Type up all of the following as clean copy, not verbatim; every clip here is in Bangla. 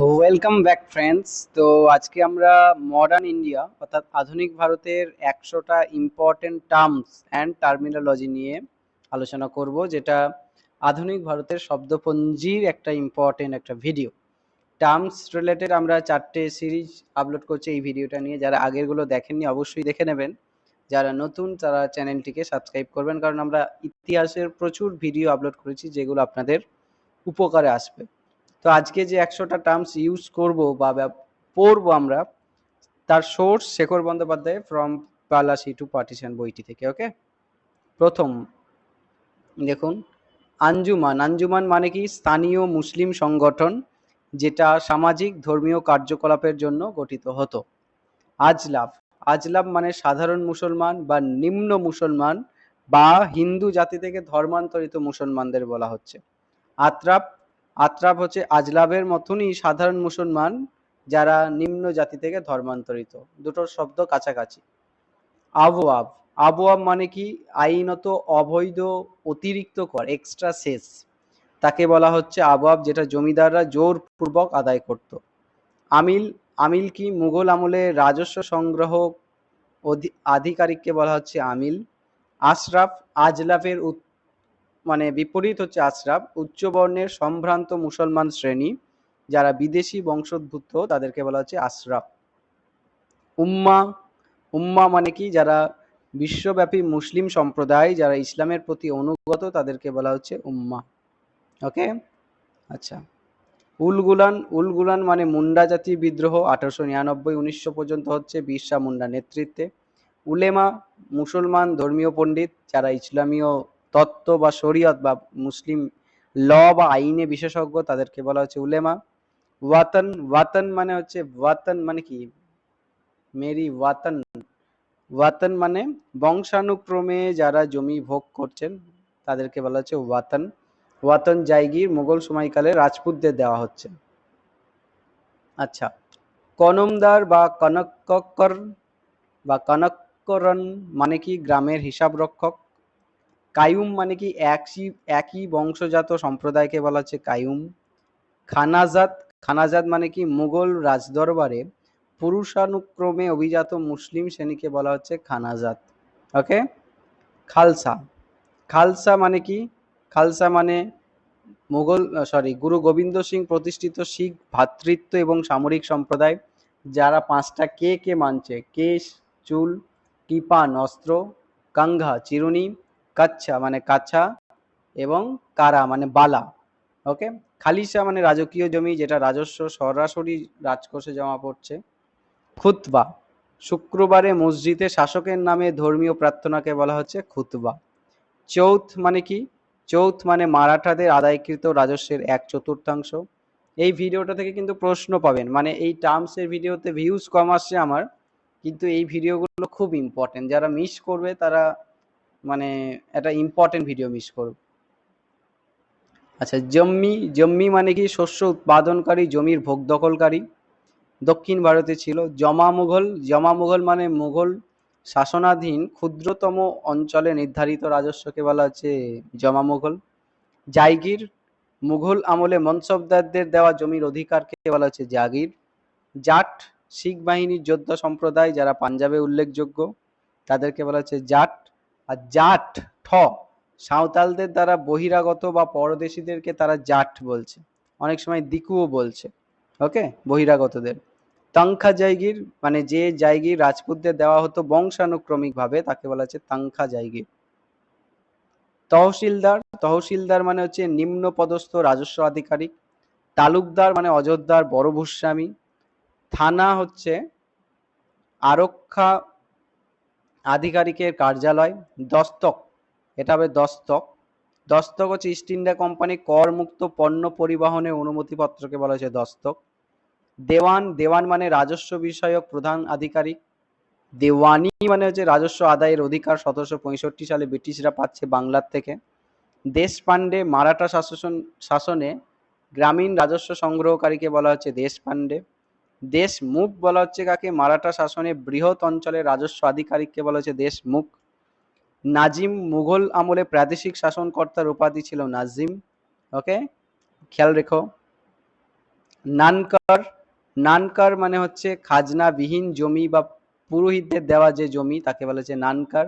Welcome back friends. তো আজকে আমরা মডার্ন ইন্ডিয়া অর্থাৎ আধুনিক ভারতের 100টা ইম্পর্টেন্ট টার্মস অ্যান্ড টার্মিনোলজি নিয়ে আলোচনা করব, যেটা আধুনিক ভারতের শব্দপঞ্জির একটা ইম্পর্টেন্ট একটা ভিডিও। টার্মস রিলেটেড আমরা 4টে সিরিজ আপলোড করছি এই ভিডিওটা নিয়ে। যারা আগেরগুলো দেখেননি অবশ্যই দেখে নেবেন, যারা নতুন তারা চ্যানেলটিকে সাবস্ক্রাইব করবেন, কারণ আমরা ইতিহাসের প্রচুর ভিডিও আপলোড করেছি যেগুলো আপনাদের উপকারে আসবে। তো আজকে যে 100টা টার্মস ইউজ করব বা পড়বো আমরা, তার source Shekhar Bandyopadhyay from Plassey to partition বইটি থেকে। ওকে, প্রথম দেখুন, আঞ্জুমান। আঞ্জুমান মানে কি? স্থানীয় মুসলিম সংগঠন যেটা সামাজিক ধর্মীয় কার্যকলাপের জন্য গঠিত হতো। আজলাফ। আজলাফ মানে সাধারণ মুসলমান বা নিম্ন মুসলমান বা হিন্দু জাতি থেকে ধর্মান্তরিত মুসলমানদের বলা হচ্ছে। আত্রাপ। আত্রাপ হচ্ছে আজলাবের মতনই সাধারণ মুসলমান যারা নিম্ন জাতি থেকে ধর্মান্তরিত। দুটোর শব্দ কাছাকাছি। আবওয়াব। আবওয়াব মানে কি? আইনত অবৈধ অতিরিক্ত কর, এক্সট্রা সেস, তাকে বলা হচ্ছে আবওয়াব, যেটা জমিদাররা জোরপূর্বক আদায় করত। আমিল। আমিল কি? মুঘল আমলে রাজস্ব সংগ্রহ আধিকারিককে বলা হচ্ছে আমিল। আশরাফ। আজলাফের মানে বিপরীত হচ্ছে আশরাফ, উচ্চ বর্ণের সম্ভ্রান্ত মুসলমান শ্রেণী যারা বিদেশি বংশোদ্ভূত, তাদেরকে বলা হচ্ছে আশরাফ। উম্মা। উম্মা মানে কি? যারা বিশ্বব্যাপী মুসলিম সম্প্রদায় যারা ইসলামের প্রতি অনুগত, তাদেরকে বলা হচ্ছে উম্মা। ওকে, আচ্ছা। উলগুলান। উলগুলান মানে মুন্ডা জাতি বিদ্রোহ 1899-1900 পর্যন্ত হচ্ছে বিরসা মুন্ডা নেতৃত্বে। উলেমা মুসলমান ধর্মীয় পণ্ডিত যারা ইসলামীয় তত্ত্ব বা শরিয়ত বা মুসলিম ল বা আইনে বিশেষজ্ঞ, তাদেরকে বলা হচ্ছে উলেমা। ওয়াতন। ওয়াতন মানে হচ্ছে, ওয়াতন মানে কি? মেরি ওয়াতন। ওয়াতন মানে বংশানুক্রমে যারা জমি ভোগ করছেন, তাদেরকে বলা হচ্ছে ওয়াতন। ওয়াতন জায়গির মুঘল সময়কালে রাজপুতদের দেওয়া হচ্ছে। আচ্ছা। কনমদার বা কনক্কর বা কনক্করন মানে কি? গ্রামের হিসাব রক্ষক। কায়ুম মানে কি? একই বংশজাত সম্প্রদায়কে বলা হচ্ছে কায়ুম। খানাজাত। খানাজাত মানে কি? মুঘল রাজদরবারে পুরুষানুক্রমে অভিজাত মুসলিম শ্রেণীকে বলা হচ্ছে খানাজাত। ওকে। খালসা। খালসা মানে কি? খালসা মানে গুরু গোবিন্দ সিং প্রতিষ্ঠিত শিখ ভ্রাতৃত্ব এবং সামরিক সম্প্রদায় যারা 5টা কে কে মানছে। কেশ চুল, কৃপান অস্ত্র, কাঙ্ঘা চিরুনি, কাচ্ছা মানে কাছা এবং কারা মানে বালা। ওকে। খালিসা মানে রাজকীয় জমি যেটা রাজস্ব সরাসরি রাজকোষে জমা পড়ছে। খুতবা। শুক্রবারে মসজিদে শাসকের নামে ধর্মীয় প্রার্থনাকে বলা হচ্ছে খুতবা। চৌথ মানে কি? চৌথ মানে মারাঠাদের আদায়কৃত রাজস্বের 1/4। এই ভিডিওটা থেকে কিন্তু প্রশ্ন পাবেন, মানে এই টার্মসের ভিডিওতে ভিউজ কম আসছে আমার, কিন্তু এই ভিডিওগুলো খুব ইম্পর্টেন্ট। যারা মিস করবে তারা মানে একটা ইম্পর্টেন্ট ভিডিও মিস করবে। আচ্ছা। জম্মি। জম্মি মানে কি? শস্য উৎপাদনকারী, জমির ভোগ দখলকারী। দক্ষিণ ভারতে ছিল। জমা মুঘল। জমা মুঘল মানে মুঘল শাসনাধীন ক্ষুদ্রতম অঞ্চলে নির্ধারিত রাজস্বকে বলা হচ্ছে জমা মুঘল। জায়গির। মুঘল আমলে মনসবদারদের দেওয়া জমির অধিকারকে বলা হচ্ছে জাগির। জাট। শিখ বাহিনীর যোদ্ধা সম্প্রদায় যারা পাঞ্জাবে উল্লেখযোগ্য, তাদেরকে বলা হচ্ছে জাট। আর জাট ঠ সাঁওতালদের দ্বারা বহিরাগত বা পরদেশীদেরকে তারা জাট বলছে, অনেক সময় দিকুও বলছে। ওকে, বহিরাগতদের। তাংখা জায়গির মানে যে জায়গির রাজপুতদের দেওয়া হতো বংশানুক্রমিক ভাবে, তাকে বলা হচ্ছে তাংখা জায়গির। তহসিলদার। তহসিলদার মানে হচ্ছে নিম্ন পদস্থ রাজস্ব আধিকারিক। তালুকদার মানে অযোধ্যার বড় ভূস্বামী। থানা হচ্ছে আরক্ষা আধিকারিকের কার্যালয়। দস্তক, এটা হবে দস্তক। দস্তক হচ্ছে ইস্ট ইন্ডিয়া কোম্পানি করমুক্ত পণ্য পরিবহনের অনুমতিপত্রকে বলা হচ্ছে দস্তক। দেওয়ান। দেওয়ান মানে রাজস্ব বিষয়ক প্রধান আধিকারিক। দেওয়ানি মানে হচ্ছে রাজস্ব আদায়ের অধিকার 1765 সালে ব্রিটিশরা পাচ্ছে বাংলার থেকে। দেশপান্ডে। মারাঠা শাসনে গ্রামীণ রাজস্ব সংগ্রহকারীকে বলা হচ্ছে দেশপান্ডে। দেশমুখ বলা হচ্ছে কাকে? মারাঠা শাসনে বৃহৎ অঞ্চলের রাজস্ব আধিকারিককে বলা হচ্ছে দেশমুখ। নাজিম। মুঘল আমলে প্রাদেশিক শাসনকর্তার উপাধি ছিল নাজিম। ওকে, খেয়াল রেখো। নানকার, নানকার মানে হচ্ছে খাজনাবিহীন জমি বা পুরোহিতদের দেওয়া যে জমি তাকে বলা হচ্ছে নানকার।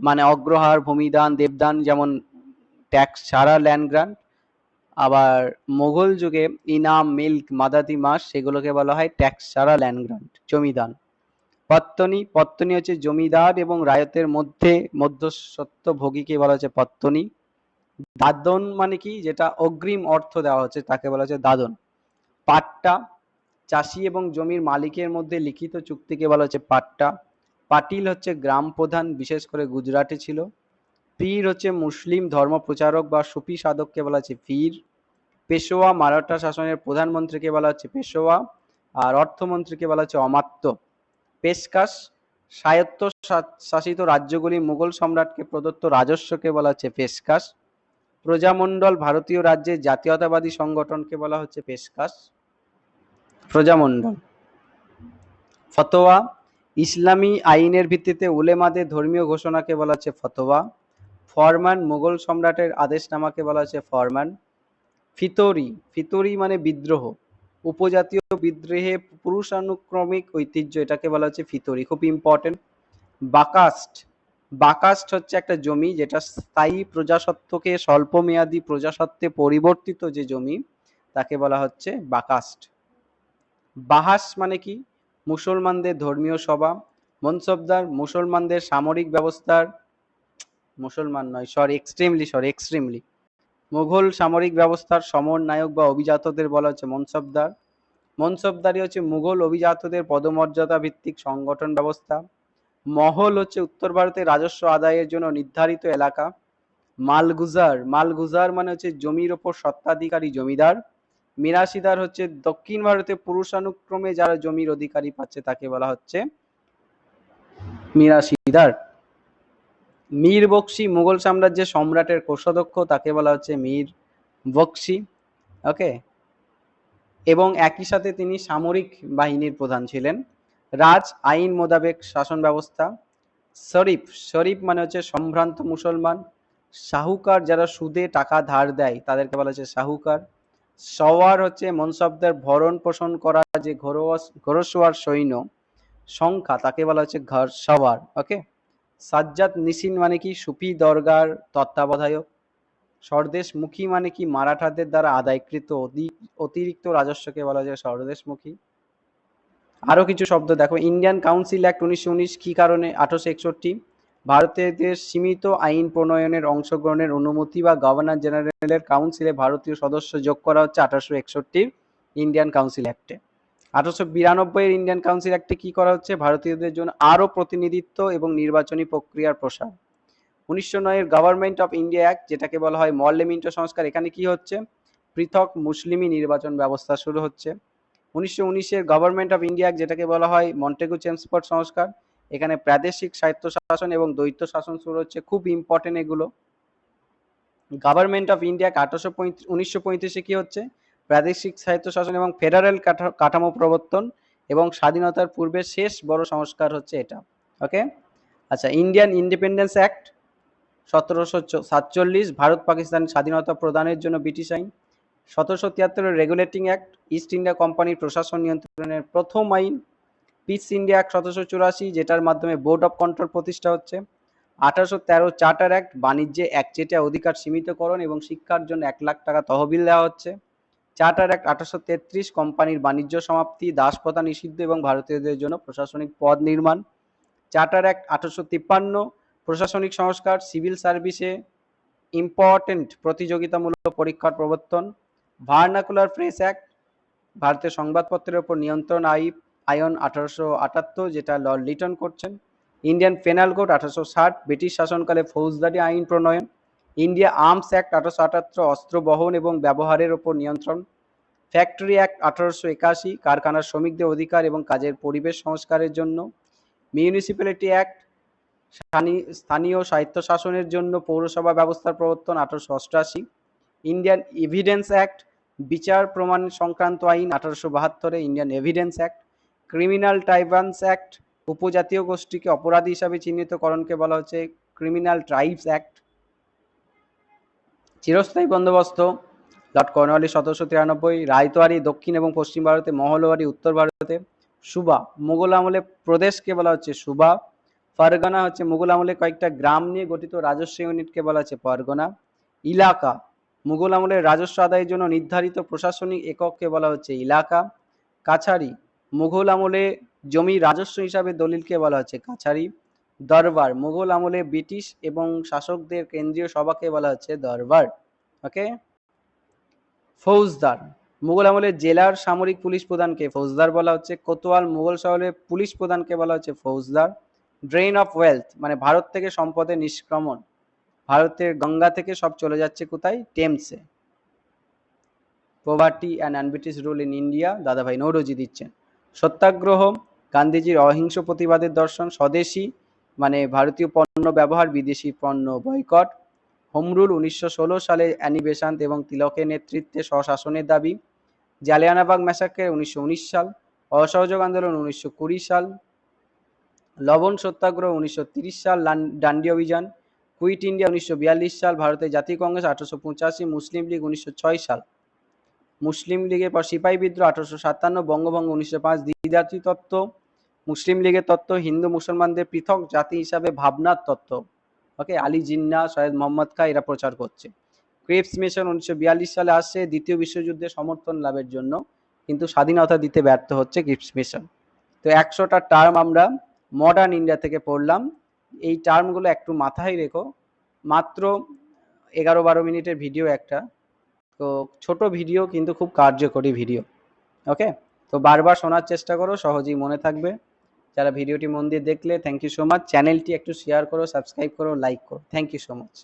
মানে অগ্রহার, ভূমিদান, দেবদান, যেমন ট্যাক্স ছাড়া ল্যান্ড গ্রান্ট। আবার মোগল যুগে ইনাম, মিল্ক, মাদাদি মাস সেগুলোকে বলা হয় ট্যাক্স ছাড়া ল্যান্ড গ্রান্ট, জমিদান। পত্তনি, পত্তনি হচ্ছে জমিদার এবং রায়তের মধ্যে মধ্যস্বত্বভোগীকে বলা হচ্ছে পত্তনি। দাদন মানে কি, যেটা অগ্রিম অর্থ দেওয়া হচ্ছে তাকে বলা হচ্ছে দাদন। পাট্টা, চাষি এবং জমির মালিকের মধ্যে লিখিত চুক্তিকে বলা হচ্ছে পাট্টা। পাটিল হচ্ছে গ্রাম প্রধান, বিশেষ করে গুজরাটে ছিল। পীর হচ্ছে মুসলিম ধর্ম প্রচারক বা সুফি সাধককে বলা হচ্ছে পীর। পেশোয়া, মারাঠা শাসনের প্রধানমন্ত্রীকে বলা হচ্ছে পেশোয়া। আর অর্থমন্ত্রীকে বলা হচ্ছে অমাত্য। পেশকাশ, স্বায়ত্ত শাসিত রাজ্যগুলি মুঘল সম্রাটকে প্রদত্ত রাজস্বকে বলা হচ্ছে পেশকাশ। প্রজামণ্ডল, ভারতীয় রাজ্যের জাতীয়তাবাদী সংগঠনকে বলা হচ্ছে পেশকাশ, প্রজামণ্ডল। ফতোয়া, ইসলামী আইনের ভিত্তিতে উলেমাদের ধর্মীয় ঘোষণাকে বলা হচ্ছে ফতোয়া। ফরমান, মুঘল সম্রাটের আদেশনামাকে বলা হচ্ছে ফরমান। ফিতরি, ফিতরি মানে বিদ্রোহ, উপজাতীয় বিদ্রোহে পুরুষানুক্রমিক ঐতিহ্য, এটাকে বলা হচ্ছে ফিতরি, খুব ইম্পর্টেন্ট। বাকাস্ট, বাকাস্ট হচ্ছে একটা জমি যেটা স্থায়ী প্রজাস্বত্বকে স্বল্পমেয়াদী প্রজাস্বত্বে পরিবর্তিত যে জমি তাকে বলা হচ্ছে বাকাস্ট। বাহাস মানে কি, মুসলমানদের ধর্মীয় সভা। মনসবদার, মুসলমানদের সামরিক ব্যবস্থার, মুসলমান নয় সরি এক্সট্রিমলি মুঘল সামরিক ব্যবস্থার সমন্বয়ক বা অভিজাতদের বলা হচ্ছে মনসবদার। মনসবদারি হচ্ছে মুঘল অভিজাতদের পদমর্যাদা ভিত্তিক সংগঠন ব্যবস্থা। মহল হচ্ছে উত্তর ভারতের রাজস্ব আদায়ের জন্য নির্ধারিত এলাকা। মালগুজার, মালগুজার মানে হচ্ছে জমির ওপর স্বত্বাধিকারী জমিদার। মিরাশিদার হচ্ছে দক্ষিণ ভারতে পুরুষানুক্রমে যারা জমির অধিকারী পাচ্ছে তাকে বলা হচ্ছে মিরাশিদার। মীর বক্সি, মুঘল সাম্রাজ্যের সম্রাটের কোষাধ্যক্ষ তাকে বলা হচ্ছে মীর বক্সি। ওকে, এবং একই সাথে তিনি সামরিক বাহিনীর প্রধান ছিলেন। রাজ, আইন মোতাবেক শাসন ব্যবস্থা। শরীফ, শরীফ মানে হচ্ছে সম্ভ্রান্ত মুসলমান। শাহুকার, যারা সুদে টাকা ধার দেয় তাদেরকে বলা হচ্ছে শাহুকার। সওয়ার হচ্ছে মনসবদের ভরণ পোষণ করা যে ঘোড়সওয়ার সৈন্য সংখ্যা তাকে বলা হচ্ছে ঘর সওয়ার। ওকে। সাজ্জাদ নিসিন মানে কি, সুফি দরগার তত্ত্বাবধায়ক। স্বদেশমুখী মানে কি, মারাঠাদের দ্বারা আদায়কৃত অতিরিক্ত রাজস্বকে বলা যায় স্বদেশমুখী। আরো কিছু শব্দ দেখো, ইন্ডিয়ান কাউন্সিল অ্যাক্ট 1919 কি কারণে 1861, ভারতীয়দের সীমিত আইন প্রণয়নের অংশগ্রহণের অনুমতি বা গভর্নর জেনারেলের কাউন্সিলে ভারতীয় সদস্য যোগ করা হচ্ছে 1861 ইন্ডিয়ান কাউন্সিল অ্যাক্টে। 1892 ইন্ডিয়ান কাউন্সিল অ্যাক্টে কি করা হচ্ছে, ভারতীয়দের জন্য আরো প্রতিনিধিত্ব এবং নির্বাচনী প্রক্রিয়ার প্রসার। 1909 গভর্নমেন্ট অফ ইন্ডিয়া অ্যাক্ট, যেটাকে বলা হয় মর্লেমেন্টো সংস্কার, এখানে কি হচ্ছে, পৃথক মুসলিমি নির্বাচন ব্যবস্থা শুরু হচ্ছে। 1919 গভর্নমেন্ট অফ ইন্ডিয়া অ্যাক্ট, যেটাকে বলা হয় মন্টেগু চেমসফোর্ড সংস্কার, এখানে প্রাদেশিক স্বায়ত্তশাসন এবং দ্বৈত শাসন শুরু হচ্ছে, খুব ইম্পর্টেন্ট এগুলো। গভর্নমেন্ট অফ ইন্ডিয়া 1935 কি হচ্ছে, প্রাদেশিক স্বায়ত্তশাসন এবং ফেডারেল কাঠামো প্রবর্তন, এবং স্বাধীনতার পূর্বে শেষ বড় সংস্কার হচ্ছে এটা। ওকে, আচ্ছা, Indian independence act 1747, Bharat Pakistan স্বাধীনতা প্রদানের জন্য ব্রিটিশ আইন। 1773 রেগুলেটিং অ্যাক্ট, ইস্ট ইন্ডিয়া কোম্পানির প্রশাসন নিয়ন্ত্রণের প্রথম আইন। পিস ইন্ডিয়া অ্যাক্ট 1784, যেটার মাধ্যমে বোর্ড অফ কন্ট্রোল প্রতিষ্ঠা হচ্ছে। 1813 চার্টার অ্যাক্ট, বাণিজ্যে একচেটিয়া অধিকার সীমিতকরণ এবং শিক্ষার জন্য 1 লাখ টাকা তহবিল দেওয়া হচ্ছে। চার্টার অ্যাক্ট 1833, কোম্পানির বাণিজ্য সমাপ্তি, দাসপ্রথা নিষিদ্ধ এবং ভারতীয়দের জন্য প্রশাসনিক পদ নির্মাণ। চার্টার অ্যাক্ট 1853, প্রশাসনিক সংস্কার, সিভিল সার্ভিসে ইম্পর্টেন্ট প্রতিযোগিতামূলক পরীক্ষার প্রবর্তন। ভার্নাকুলার প্রেস অ্যাক্ট, ভারতের সংবাদপত্রের উপর নিয়ন্ত্রণ আইন 1878, যেটা লর্ড লিটন করছেন। ইন্ডিয়ান পেনাল কোড 1860, ব্রিটিশ শাসনকালে ফৌজদারি আইন প্রণয়ন। ইন্ডিয়া আর্মস অ্যাক্ট 1878, অস্ত্র বহন এবং ব্যবহারের উপর নিয়ন্ত্রণ। ফ্যাক্টরি অ্যাক্ট 1881, কারখানার শ্রমিকদের অধিকার এবং কাজের পরিবেশ সংস্কারের জন্য। মিউনিসিপ্যালিটি অ্যাক্ট, স্থানীয় স্বায়ত্তশাসনের জন্য পৌরসভা ব্যবস্থার প্রবর্তন 1888। ইন্ডিয়ান এভিডেন্স অ্যাক্ট, বিচার প্রমাণ সংক্রান্ত আইন 1872, Indian evidence act. Criminal tribunals act, উপজাতীয় গোষ্ঠীকে অপরাধী হিসাবে চিহ্নিতকরণকে বলা হচ্ছে ক্রিমিনাল ট্রাইবস অ্যাক্ট। চিরস্থায়ী বন্দোবস্ত, লর্ড কর্নওয়ালিস 1793, রায়তওয়ারি দক্ষিণ এবং পশ্চিম ভারতে, মহলওয়ারি উত্তর ভারতে, সুবা মুঘল আমলে প্রদেশকে বলা হচ্ছে সুবা, ফারগানা হচ্ছে মুঘল আমলে কয়েকটা গ্রাম নিয়ে গঠিত রাজস্ব ইউনিটকে বলা হচ্ছে পরগনা, ইলাকা মুঘল আমলের রাজস্ব আদায়ের জন্য নির্ধারিত প্রশাসনিক একককে বলা হচ্ছে এলাকা, কাছারি মুঘল আমলে জমি রাজস্ব হিসাবে দলিলকে বলা হচ্ছে কাছারি, দরবার মুঘল আমলে ব্রিটিশ এবং শাসকদের কেন্দ্রীয় সভাকে বলা হচ্ছে দরবার। ওকে, ফৌজদার মুঘল আমলে জেলার সামরিক পুলিশ প্রধানকে ফৌজদার বলা হচ্ছে, কোতোয়াল মুঘল শহরে পুলিশ প্রধানকে বলা হচ্ছে ফৌজদার। ড্রেন অফ ওয়েলথ মানে ভারত থেকে সম্পদের নিষ্ক্রমণ, ভারতের গঙ্গা থেকে সব চলে যাচ্ছে কোথায়, টেমসে। Poverty and unBritish rule in India, Dadabhai Naoroji দিচ্ছেন। সত্যাগ্রহ গান্ধীজির অহিংস প্রতিবাদের দর্শন। স্বদেশী মানে ভারতীয় পণ্য ব্যবহার, বিদেশি পণ্য বয়কট। হোম রুল 1916 সালে অ্যানি বেসান্ত এবং তিলকের নেতৃত্বে স্বশাসনের দাবি। জালিয়ানবাগ ম্যাসাক্রের 1919 সাল। অসহযোগ আন্দোলন 1920 সাল। লবণ সত্যাগ্রহ 1930 সাল। ডান্ডি অভিযান। কুইট ইন্ডিয়া 1942 সাল। ভারতের জাতীয় কংগ্রেস 1885। মুসলিম লীগ 1906 সাল। মুসলিম লীগের পর সিপাহী বিদ্রোহ 1857। বঙ্গভঙ্গ 1905। দ্বিজাতি তত্ত্ব মুসলিম লীগের তত্ত্ব, হিন্দু মুসলমানদের পৃথক জাতি হিসাবে ভাবনার তত্ত্ব। ওকে, আলী জিন্নাহ, সৈয়দ মোহাম্মদ খাঁ এরা প্রচার করছে। ক্রিপস মিশন 1942 সালে আসছে দ্বিতীয় বিশ্বযুদ্ধে সমর্থন লাভের জন্য, কিন্তু স্বাধীনতা দিতে ব্যর্থ হচ্ছে ক্রিপস মিশন। তো 100টা টার্ম আমরা মডার্ন ইন্ডিয়া থেকে পড়লাম। এই টার্মগুলো একটু মাথায় রেখো। মাত্র 11-12 মিনিটের ভিডিও একটা, তো ছোট ভিডিও কিন্তু খুব কার্যকরী ভিডিও। ওকে, তো বারবার শোনার চেষ্টা করো, সহজেই মনে থাকবে। যারা ভিডিওটি মন দিয়ে দেখলে থ্যাংক ইউ সো মাচ। চ্যানেলটি একটু শেয়ার করো, সাবস্ক্রাইব করো, লাইক করো। Thank you so much.